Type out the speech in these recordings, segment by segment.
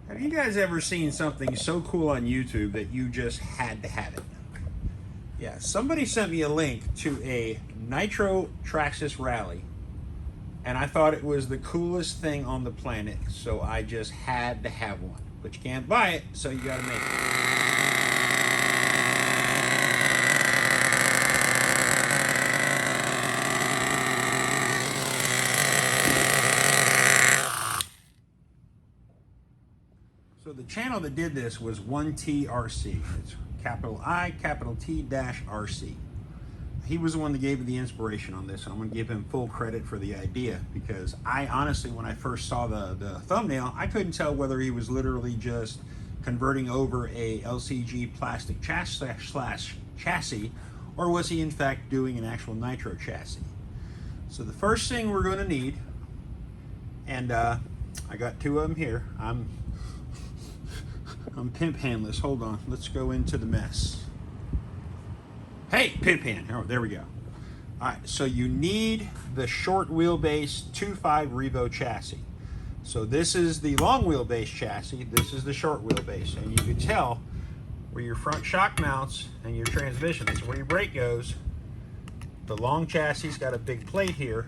Have you guys ever seen something so cool on YouTube that you just had to have it? Yeah, somebody sent me a link to a Nitro Traxxas rally, and I thought it was the coolest thing on the planet, so I just had to have one. But you can't buy it, so you gotta make it. So the channel that did this was 1TRC. It's capital I, capital T dash RC. He was the one that gave me the inspiration on this, and I'm going to give him full credit for the idea, because I honestly, when I first saw the thumbnail, I couldn't tell whether he was literally just converting over a LCG plastic chassis, or was he in fact doing an actual nitro chassis. So the first thing we're going to need, and I got two of them here. I'm pimp handless. Hold on. Let's go into the mess. Hey, pimp hand. Oh, there we go. All right. So you need the short wheelbase 2.5 Revo chassis. So this is the long wheelbase chassis. This is the short wheelbase, and you can tell where your front shock mounts and your transmission. This is where your brake goes. The long chassis's got a big plate here,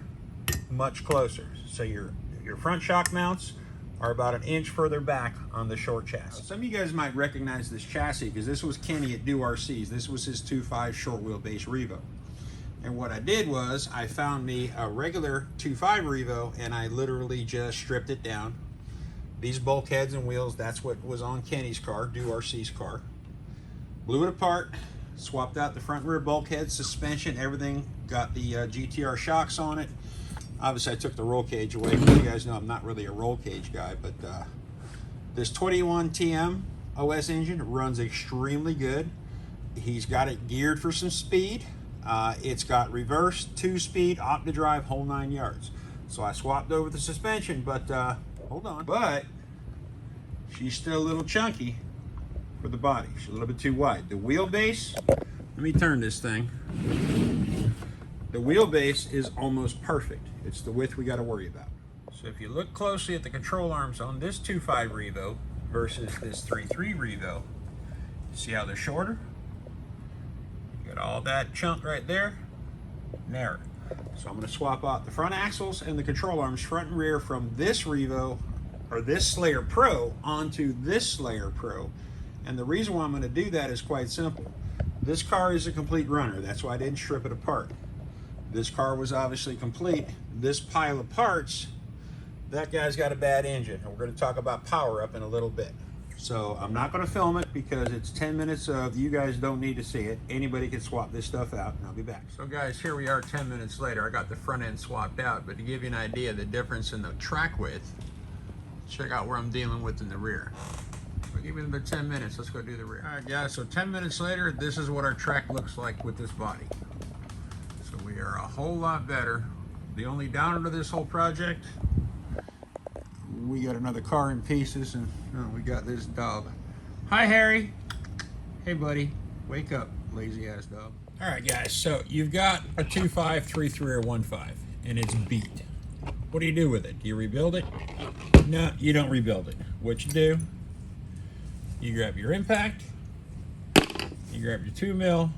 much closer. So your front shock mounts are about an inch further back on the short chassis. Some of you guys might recognize this chassis because this was Kenny at Do RCs. This was his 2.5 short wheelbase Revo. And what I did was I found me a regular 2.5 Revo, and I literally just stripped it down. These bulkheads and wheels, that's what was on Kenny's car, Do RC's car. Blew it apart, swapped out the front and rear bulkhead, suspension, everything, got the GTR shocks on it. Obviously, I took the roll cage away. You guys know I'm not really a roll cage guy, but this 21 TM OS engine runs extremely good. He's got it geared for some speed. It's got reverse, 2-speed, OptiDrive, whole 9 yards. So I swapped over the suspension, but hold on. But she's still a little chunky for the body. She's a little bit too wide. The wheelbase, let me turn this thing. The wheelbase is almost perfect. It's the width we got to worry about. So if you look closely at the control arms on this 2.5 Revo versus this 3.3 Revo, see how they're shorter? You got all that chunk right there, narrow. So I'm going to swap out the front axles and the control arms front and rear from this Revo, or this Slayer Pro, onto this Slayer Pro. And the reason why I'm going to do that is quite simple. This car is a complete runner. That's why I didn't strip it apart. This car was obviously complete. This pile of parts, that guy's got a bad engine. And we're going to talk about power up in a little bit. So I'm not going to film it because it's 10 minutes of you guys don't need to see it. Anybody can swap this stuff out, and I'll be back. So guys, here we are 10 minutes later. I got the front end swapped out, but to give you an idea of the difference in the track width, check out where I'm dealing with in the rear. We'll give it about 10 minutes. Let's go do the rear. All right, guys, so 10 minutes later, this is what our track looks like with this body. So we are a whole lot better. The only downer to this whole project, we got another car in pieces, and we got this dog. Hi, Harry. Hey, buddy. Wake up, lazy ass dog. All right, guys, so you've got a 2.5, 3.3, or 1.5, and it's beat. What do you do with it? Do you rebuild it? No, you don't rebuild it. What you do, you grab your impact, you grab your 2 mil,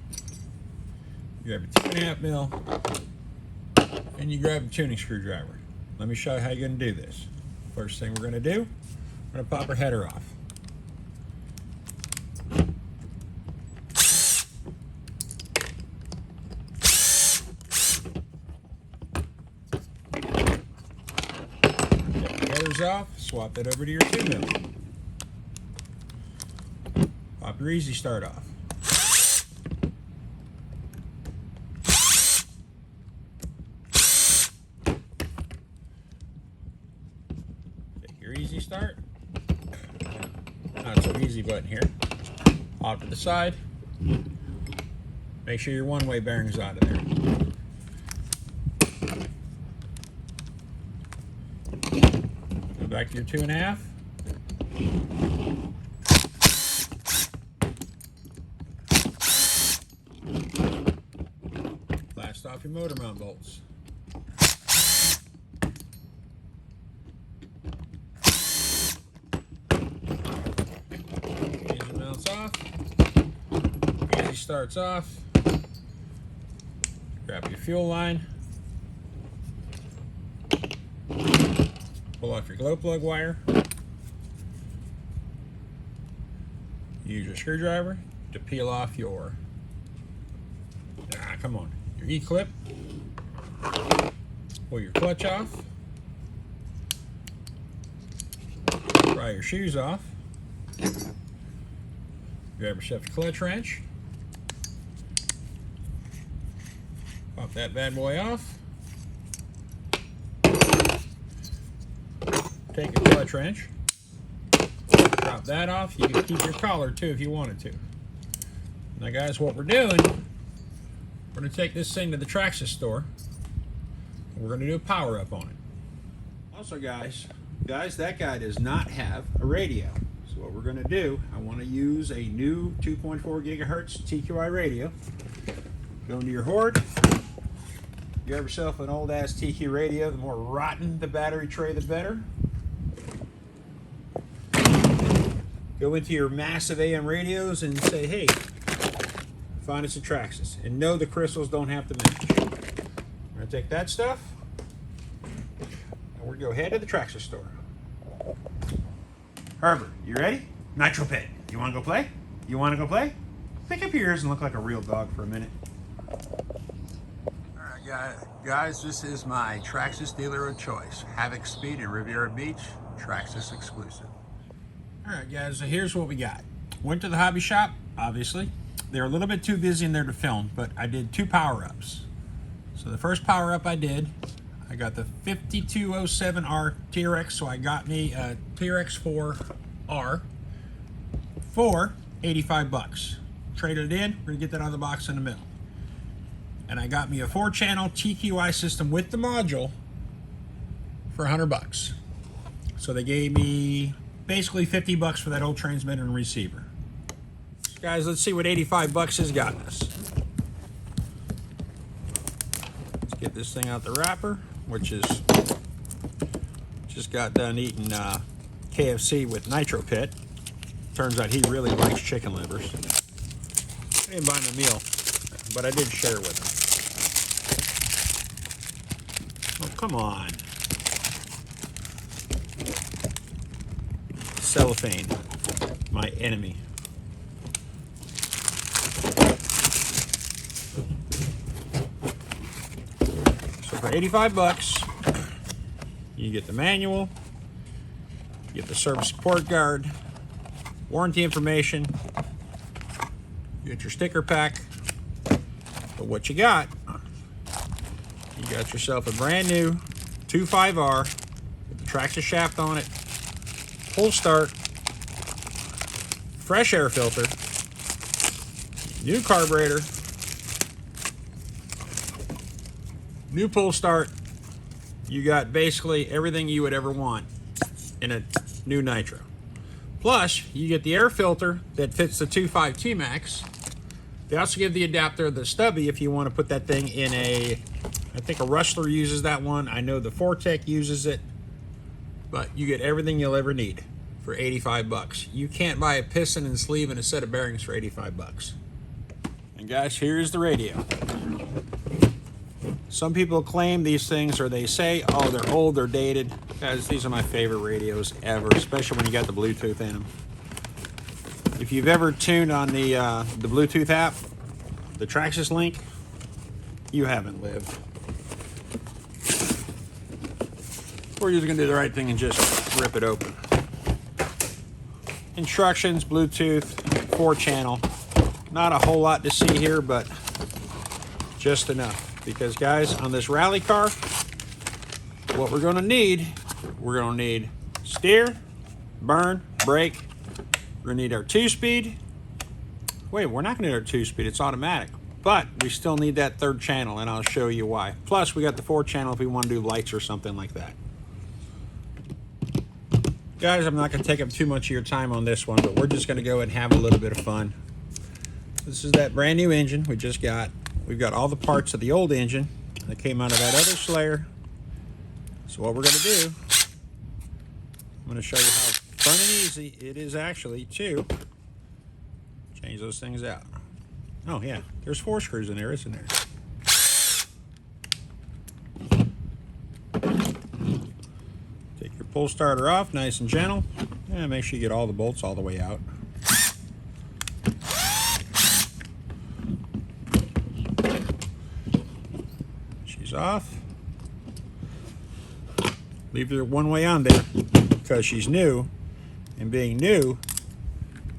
you grab your 2.5 mil, and you grab a tuning screwdriver. Let me show you how you're going to do this. First thing we're going to do, we're going to pop our header off. Get the headers off, swap that over to your 2 mil. Pop your easy start off. Easy start. Not so easy button here. Off to the side. Make sure your one-way bearing's out of there. Go back to your 2.5. Blast off your motor mount bolts. off. Easy starts off. Grab your fuel line. Pull off your glow plug wire. Use your screwdriver to peel off your, come on, your E-clip. Pull your clutch off. Pry your shoes off. Grab yourself a clutch wrench. Pop that bad boy off. Take your clutch wrench. Drop that off. You can keep your collar too if you wanted to. Now guys, what we're doing, we're going to take this thing to the Traxxas store. And we're going to do a power up on it. Also guys, that guy does not have a radio. So what we're going to do, I want to use a new 2.4 gigahertz TQI radio. Go into your hoard. Grab yourself an old ass TQ radio. The more rotten the battery tray, the better. Go into your massive AM radios and say, hey, find us a Traxxas. And no, the crystals don't have to match. We're going to take that stuff, and we're going to go head to the Traxxas store. Herbert, you ready? NitroPimp, you want to go play? You want to go play? Pick up your ears and look like a real dog for a minute. Alright guys, this is my Traxxas dealer of choice. Havoc Speed in Riviera Beach, Traxxas exclusive. Alright guys, so here's what we got. Went to the hobby shop, obviously. They're a little bit too busy in there to film, but I did 2 power-ups. So the first power-up I did, I got the 5207R TRX, so I got me a TRX4R for 85 bucks. Traded it in, we're gonna get that out of the box in the middle. And I got me a 4-channel TQI system with the module for 100 bucks. So they gave me basically 50 bucks for that old transmitter and receiver. Guys, let's see what 85 bucks has gotten us. Let's get this thing out the wrapper, which is just got done eating KFC with Nitro Pit. Turns out he really likes chicken livers. I didn't buy him a meal, but I did share with him. Oh, come on. Cellophane, my enemy. So for 85 bucks, you get the manual, you get the service support guard, warranty information, you get your sticker pack. But what you got yourself a brand new 2.5R with the Traxxas shaft on it, pull start, fresh air filter, new carburetor, new pull start. You got basically everything you would ever want in a new Nitro. Plus, you get the air filter that fits the 2.5 T-Max. They also give the adapter, the stubby, if you want to put that thing in a, I think a Rustler uses that one. I know the Fortec uses it. But you get everything you'll ever need for 85 bucks. You can't buy a piston and sleeve and a set of bearings for 85 bucks. And guys, here's the radio. Some people claim these things, or they say, oh, they're old, they're dated. Guys, these are my favorite radios ever, especially when you got the Bluetooth in them. If you've ever tuned on the Bluetooth app, the Traxxas link, you haven't lived. We're just gonna do the right thing and just rip it open. Instructions, Bluetooth, 4-channel. Not a whole lot to see here, but just enough. Because guys, on this rally car, what we're gonna need steer, burn, brake. We're gonna need our 2-speed. Wait, we're not gonna need our 2-speed, it's automatic. But we still need that 3rd channel, and I'll show you why. Plus, we got the 4-channel if we want to do lights or something like that. Guys, I'm not gonna take up too much of your time on this one, but we're just gonna go and have a little bit of fun. This is that brand new engine we just got. We've got all the parts of the old engine that came out of that other Slayer. So what we're gonna do, I'm gonna show you how fun and easy it is actually to Change those things out. Oh yeah, there's 4 screws in there, isn't there? Take your pull starter off, nice and gentle, and make sure you get all the bolts all the way out. She's off. Leave her one way on there because she's new, and being new,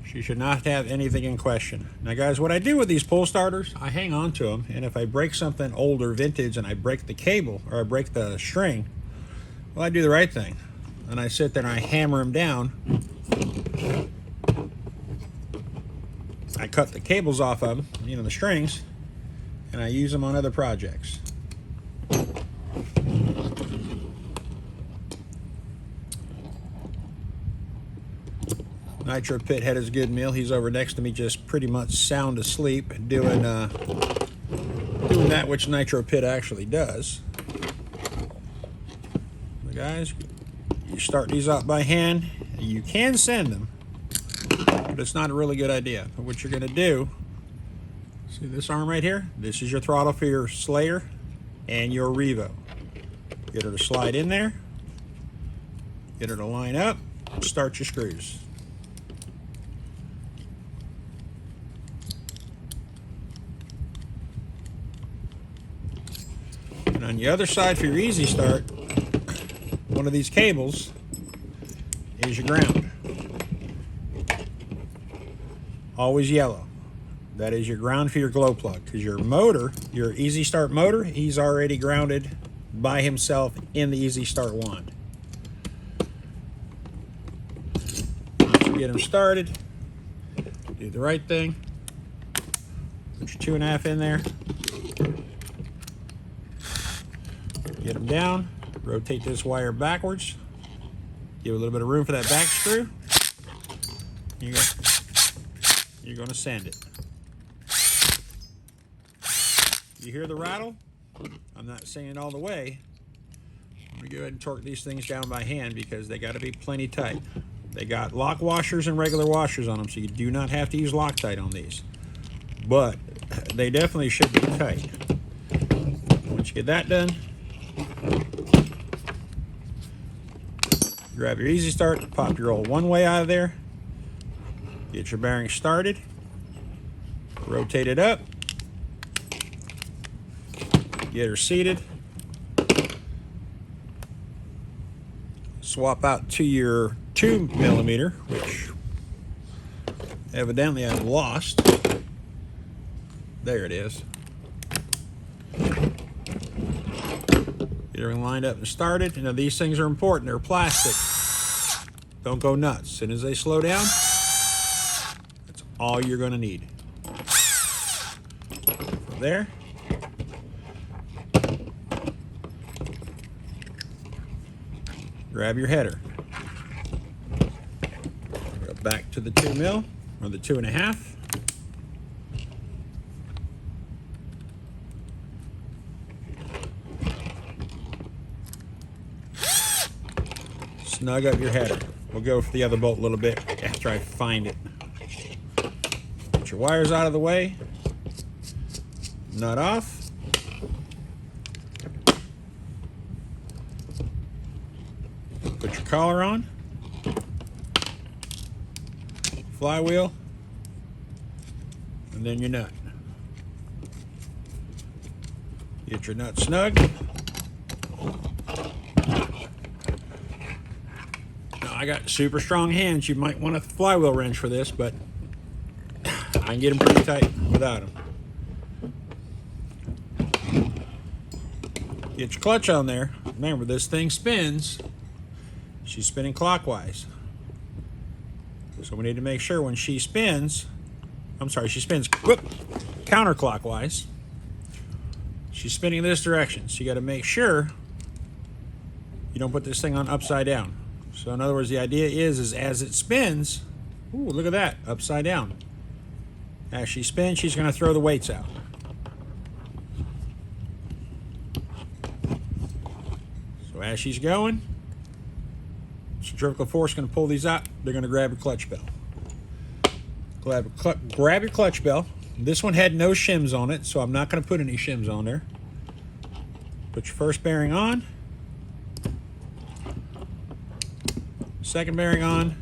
she should not have anything in question. Now guys, what I do with these pull starters, I hang on to them, and if I break something old or vintage and I break the cable or I break the string, well, I do the right thing. And I sit there and I hammer them down. I cut the cables off of them, you know, the strings, and I use them on other projects. Nitro Pit had his good meal. He's over next to me just pretty much sound asleep, doing that which Nitro Pit actually does. So guys, you start these up by hand. You can send them, but it's not a really good idea. But what you're going to do, see this arm right here? This is your throttle for your Slayer and your Revo. Get her to slide in there. Get her to line up. Start your screws. And on the other side for your easy start, one of these cables is your ground. Always yellow. That is your ground for your glow plug, because your motor, your easy start motor, he's already grounded by himself in the easy start wand. Once you get him started, do the right thing. Put your 2.5 in there. Get them down, rotate this wire backwards, give a little bit of room for that back screw. You're going to send it. You hear the rattle? I'm not saying it all the way. I'm going to go ahead and torque these things down by hand because they got to be plenty tight. They got lock washers and regular washers on them, so you do not have to use Loctite on these. But they definitely should be tight. Once you get that done, grab your easy start, pop your old one way out of there, get your bearing started, rotate it up, get her seated, swap out to your 2mm, which evidently I've lost. There it is. Get everything lined up and started. You know, these things are important. They're plastic. Don't go nuts. As soon as they slow down, that's all you're going to need. From there, grab your header. Go back to the 2mm or the 2.5. Snug up your header. We'll go for the other bolt a little bit after I find it. Get your wires out of the way. Nut off. Put your collar on. Flywheel. And then your nut. Get your nut snug. I got super strong hands. You might want a flywheel wrench for this, but I can get them pretty tight without them. Get your clutch on there. Remember, this thing spins. She's spinning clockwise. So we need to make sure when she spins, she spins counterclockwise. She's spinning this direction. So you got to make sure you don't put this thing on upside down. So in other words, the idea is as it spins, ooh, look at that, upside down. As she spins, she's going to throw the weights out. So as she's going, centrifugal force is going to pull these out. They're going to grab your clutch pedal. grab your clutch bell. This one had no shims on it, so I'm not going to put any shims on there. Put your first bearing on. Second bearing on.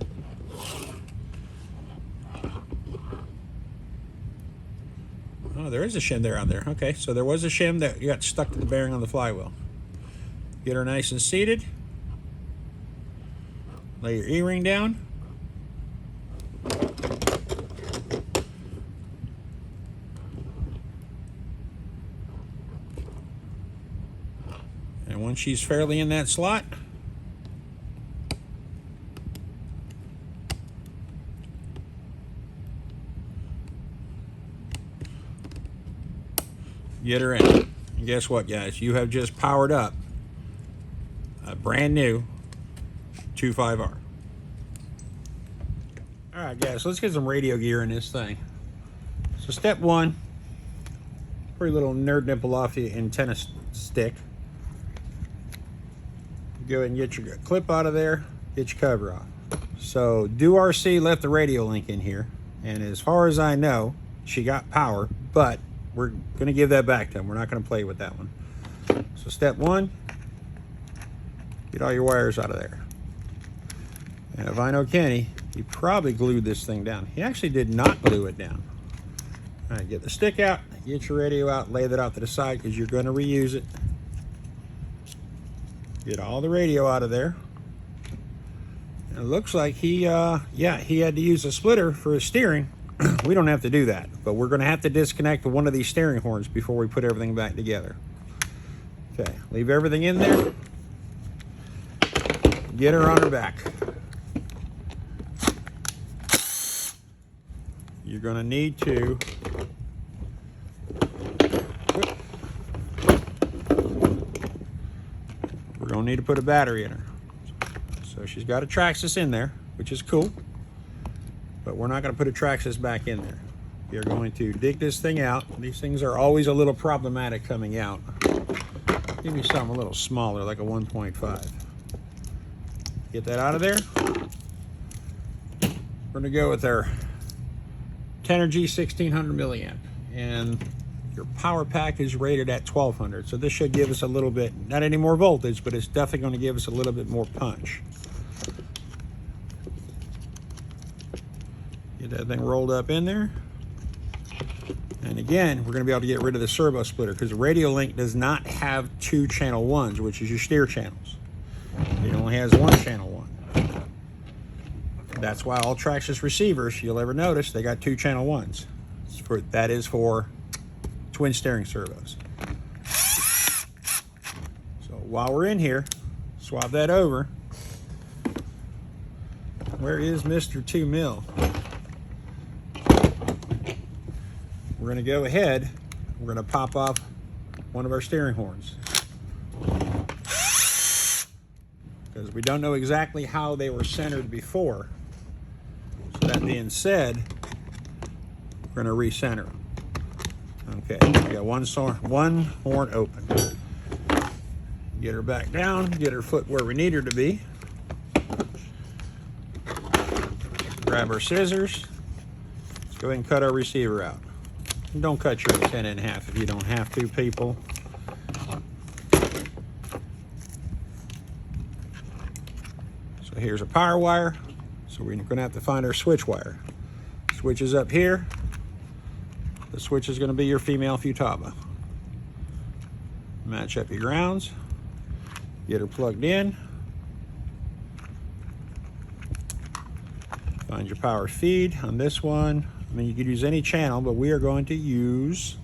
Oh, there is a shim there on there. Okay, so there was a shim that got stuck to the bearing on the flywheel. Get her nice and seated. Lay your E-ring down. And once she's fairly in that slot, get her in. And guess what, guys? You have just powered up a brand new 2.5R. All right, guys, let's get some radio gear in this thing. So step one, pretty little nerd nipple off the antenna stick. Go ahead and get your clip out of there, get your cover off. So Do RC left the radio link in here, and as far as I know, she got power, but we're gonna give that back to him. We're not gonna play with that one. So step one, get all your wires out of there. And if I know Kenny, he probably glued this thing down. He actually did not glue it down. All right, get the stick out, get your radio out, lay that out to the side because you're gonna reuse it. Get all the radio out of there. And it looks like he had to use a splitter for his steering. We don't have to do that, but we're gonna have to disconnect one of these steering horns before we put everything back together. Okay, leave everything in there. Get her on her back. You're gonna need to put a battery in her. So she's got a Traxxas in there, which is cool, but we're not gonna put a Traxxas back in there. You're going to dig this thing out. These things are always a little problematic coming out. Give me something a little smaller, like a 1.5. Get that out of there. We're gonna go with our Tenergy 1600 milliamp, and your power pack is rated at 1200, so this should give us a little bit, not any more voltage, but it's definitely going to give us a little bit more punch. Get that thing rolled up in there, and again, we're going to be able to get rid of the servo splitter because the radio link does not have 2 channel 1s, which is your steer channels. It only has 1 channel 1. That's why all Traxxas receivers, you'll ever notice, they got 2 channel 1s. That is for twin steering servos. So while we're in here, swap that over. Where is Mr. 2 mil? We're going to go ahead, we're going to pop off one of our steering horns. Because we don't know exactly how they were centered before. So that being said, we're going to recenter them. Okay, we got one horn open. Get her back down, get her foot where we need her to be. Grab our scissors. Let's go ahead and cut our receiver out. And don't cut your antenna in half if you don't have to, people. So here's a power wire. So we're going to have to find our switch wire. Switch is up here. The switch is going to be your female Futaba. Match up your grounds. Get her plugged in. Find your power feed on this one. I mean, you could use any channel, but we are going to use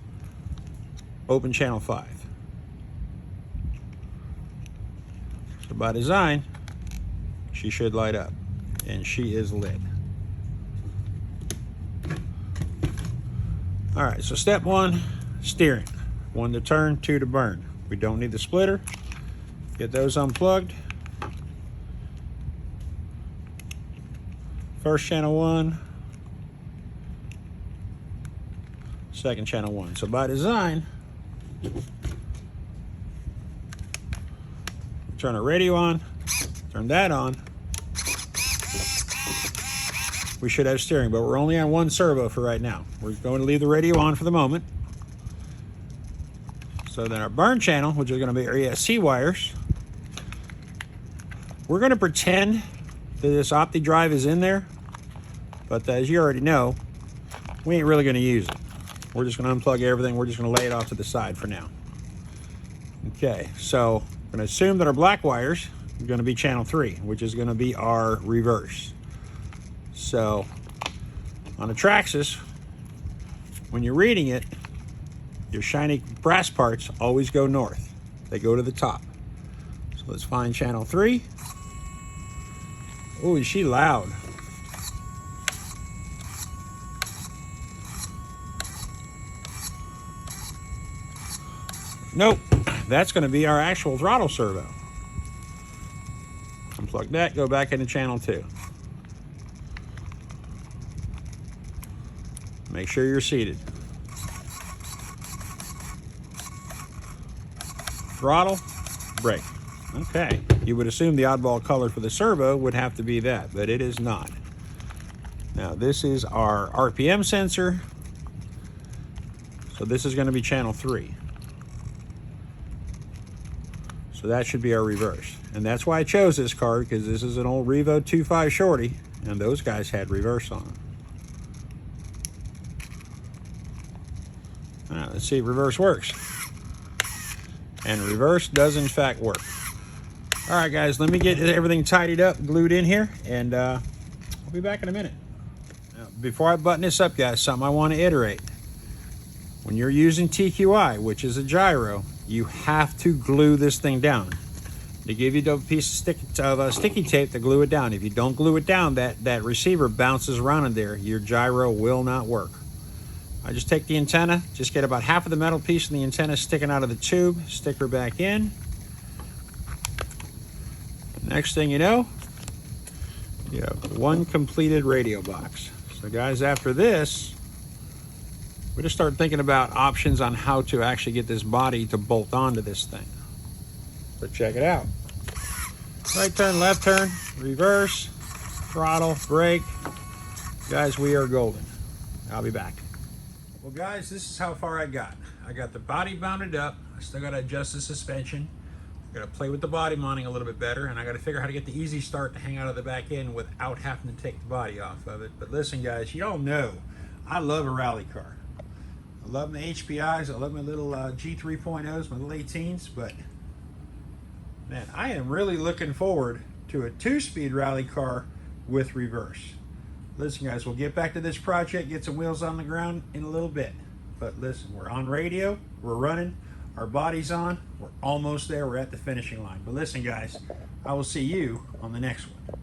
open channel 5. So by design, she should light up, and she is lit. All right, so step 1, steering. 1 to turn, 2 to burn. We don't need the splitter. Get those unplugged. First channel 1, second channel 1. So by design, turn our radio on, turn that on. we should have steering, but we're only on one servo for right now. We're going to leave the radio on for the moment. So then our burn channel, which is going to be our ESC wires, we're going to pretend that this Opti drive is in there, but as you already know, we ain't really going to use it. We're just going to unplug everything. We're just going to lay it off to the side for now. Okay, so I'm going to assume that our black wires are going to be channel 3, which is going to be our reverse. So on a Traxxas, when you're reading it, your shiny brass parts always go north. They go to the top. So let's find channel 3. Oh, is she loud? Nope, that's going to be our actual throttle servo. Unplug that, go back into channel 2. Make sure you're seated. Throttle, brake. Okay, you would assume the oddball color for the servo would have to be that, but it is not. Now this is our RPM sensor. So this is going to be channel 3. So that should be our reverse. And that's why I chose this car, because this is an old Revo 2.5 shorty, and those guys had reverse on them. All right, let's see if reverse works. And reverse does in fact work. All right, guys, let me get everything tidied up, glued in here, and I'll be back in a minute. Now, before I button this up, guys, something I want to iterate. When you're using TQI, which is a gyro, you have to glue this thing down. They give you a piece of sticky tape to glue it down. If you don't glue it down, that receiver bounces around in there. Your gyro will not work. I just take the antenna, just get about half of the metal piece of the antenna sticking out of the tube, stick her back in. Next thing you know, you have one completed radio box. So guys, after this, we just start thinking about options on how to actually get this body to bolt onto this thing. So check it out. Right turn, left turn, reverse, throttle, brake. Guys, we are golden. I'll be back. Well guys, this is how far I got. I got the body mounted up. I still got to adjust the suspension. I got to play with the body mounting a little bit better, and I got to figure out how to get the easy start to hang out of the back end without having to take the body off of it. But listen guys, you all know I love a rally car. I love my HPIs, I love my little G3.0s, my little 18s, but man, I am really looking forward to a 2-speed rally car with reverse. Listen guys, we'll get back to this project, get some wheels on the ground in a little bit. But listen, we're on radio, we're running, our body's on, we're almost there, we're at the finishing line. But listen guys, I will see you on the next one.